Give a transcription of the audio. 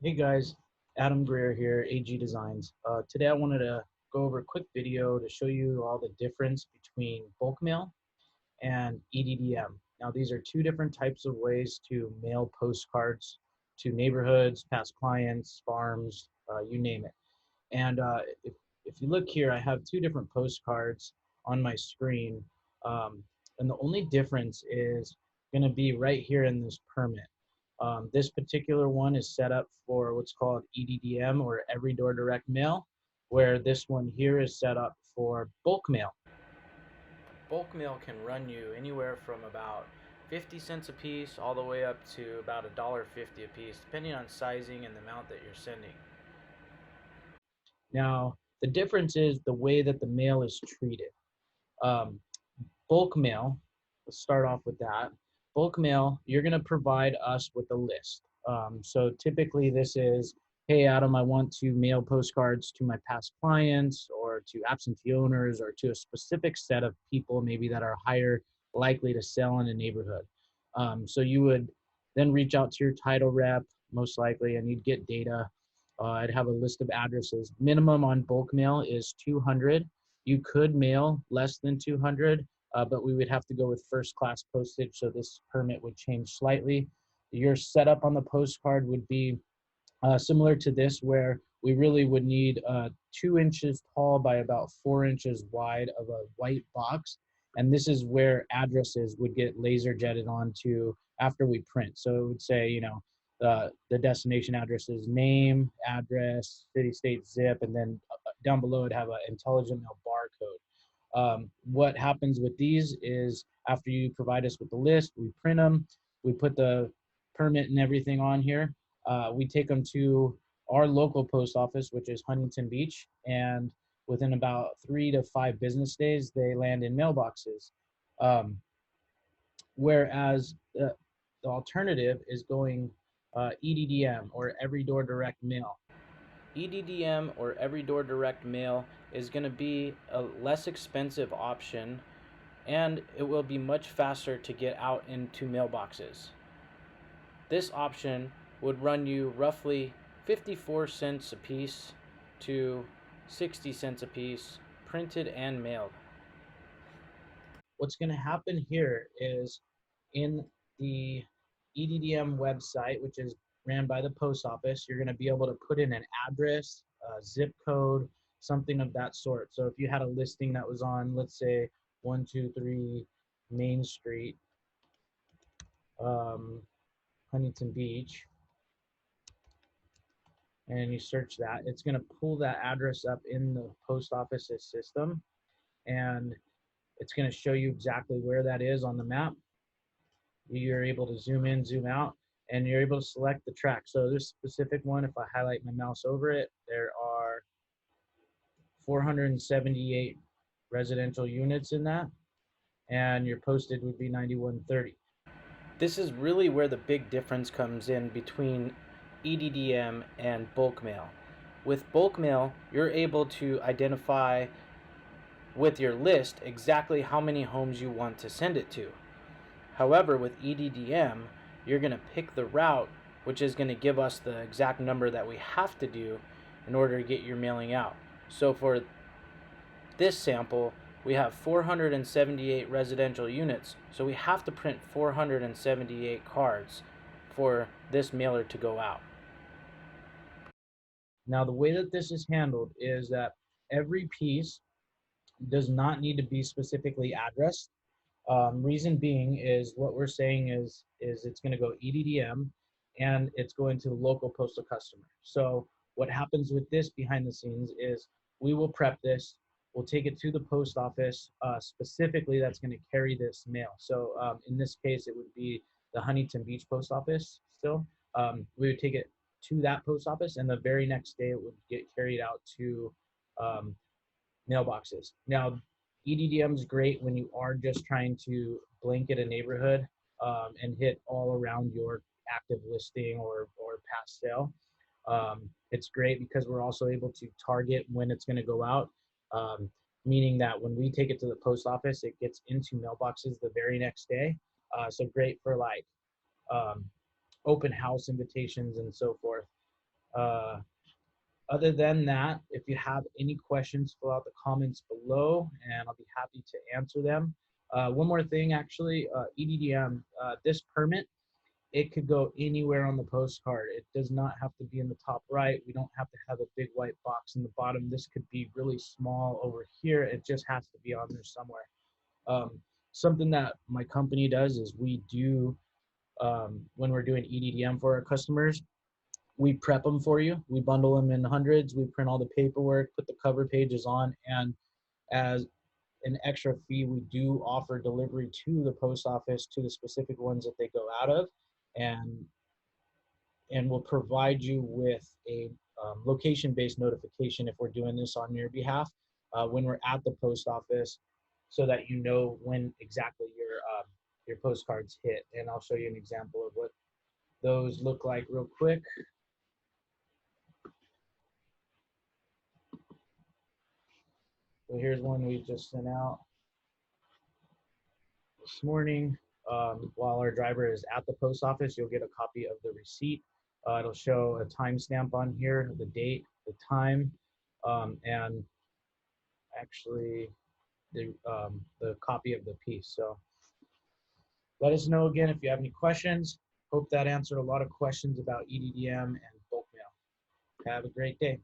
Hey guys, Adam Greer here, AG Designs. Today I wanted to go over a quick video to show you all the difference between bulk mail and EDDM. Now these are two different types of ways to mail postcards to neighborhoods, past clients, farms, you name it. And if you look here, I have two different postcards on my screen. Um, and the only difference is going to be right here in this permit. This particular one is set up for what's called EDDM, or every door direct mail, where this one here is set up for bulk mail. Bulk mail can run you anywhere from about 50 cents a piece all the way up to about $1.50 a piece, depending on sizing and the amount that you're sending. Now, the difference is the way that the mail is treated. Um, Bulk mail, let's start off with that. Bulk mail, you're going to provide us with a list. So typically this is, hey, Adam, I want to mail postcards to my past clients or to absentee owners or to a specific set of people maybe that are higher likely to sell in a neighborhood. So you would then reach out to your title rep, most likely, and you'd get data. I'd have a list of addresses. Minimum on bulk mail is 200. You could mail less than 200, but we would have to go with first class postage, so this permit would change slightly. Your setup on the postcard would be similar to this, where we really would need 2 inches tall by about 4 inches wide of a white box. And this is where addresses would get laser jetted onto after we print. So it would say, the destination address is name, address, city, state, zip, and then down below it'd have an intelligent mail barcode. What happens with these is after you provide us with the list, we print them, we put the permit and everything on here. We take them to our local post office, which is Huntington Beach, and within about 3 to 5 business days, they land in mailboxes. Um, Whereas the alternative is going EDDM, or every door direct mail. EDDM, or every door direct mail, is going to be a less expensive option, and it will be much faster to get out into mailboxes. This option would run you roughly 54 cents a piece to 60 cents a piece, printed and mailed. What's going to happen here is in the EDDM website, which is ran by the post office, you're going to be able to put in an address, a zip code, something of that sort. So if you had a listing that was on, let's say, 123 Main Street, Huntington Beach, and you search that, it's going to pull that address up in the post office's system, and it's going to show you exactly where that is on the map. You're able to zoom in, zoom out, and you're able to select the track. So this specific one, if I highlight my mouse over it, there are 478 residential units in that, and your postage would be 9130. This is really where the big difference comes in between EDDM and bulk mail. With bulk mail, you're able to identify with your list exactly how many homes you want to send it to. However, with EDDM, you're going to pick the route, which is going to give us the exact number that we have to do in order to get your mailing out. So for this sample, we have 478 residential units, so we have to print 478 cards for this mailer to go out. Now, the way that this is handled is that every piece does not need to be specifically addressed. Reason being is what we're saying is it's going to go EDDM, and it's going to the local postal customer. So what happens with this behind the scenes is we will prep this, we'll take it to the post office, specifically that's going to carry this mail. So in this case, it would be the Huntington Beach post office still. We would take it to that post office, and the very next day it would get carried out to mailboxes. Now, EDDM is great when you are just trying to blanket a neighborhood and hit all around your active listing or past sale. It's great because we're also able to target when it's going to go out, meaning that when we take it to the post office, it gets into mailboxes the very next day. So great for like open house invitations and so forth. Uh, Other than that, if you have any questions, fill out the comments below and I'll be happy to answer them. One more thing, actually, EDDM, this permit, it could go anywhere on the postcard. It does not have to be in the top right. We don't have to have a big white box in the bottom. This could be really small over here. It just has to be on there somewhere. Um, Something that my company does is we do, when we're doing EDDM for our customers, we prep them for you. We bundle them in hundreds. We print all the paperwork, put the cover pages on, and as an extra fee, we do offer delivery to the post office to the specific ones that they go out of, and we'll provide you with a location-based notification if we're doing this on your behalf when we're at the post office, so that you know when exactly your postcards hit. And I'll show you an example of what those look like real quick. So here's one we just sent out this morning. While our driver is at the post office, you'll get a copy of the receipt. It'll show a timestamp on here, the date, the time, and actually the copy of the piece. So let us know again if you have any questions. Hope that answered a lot of questions about EDDM and bulk mail. Have a great day.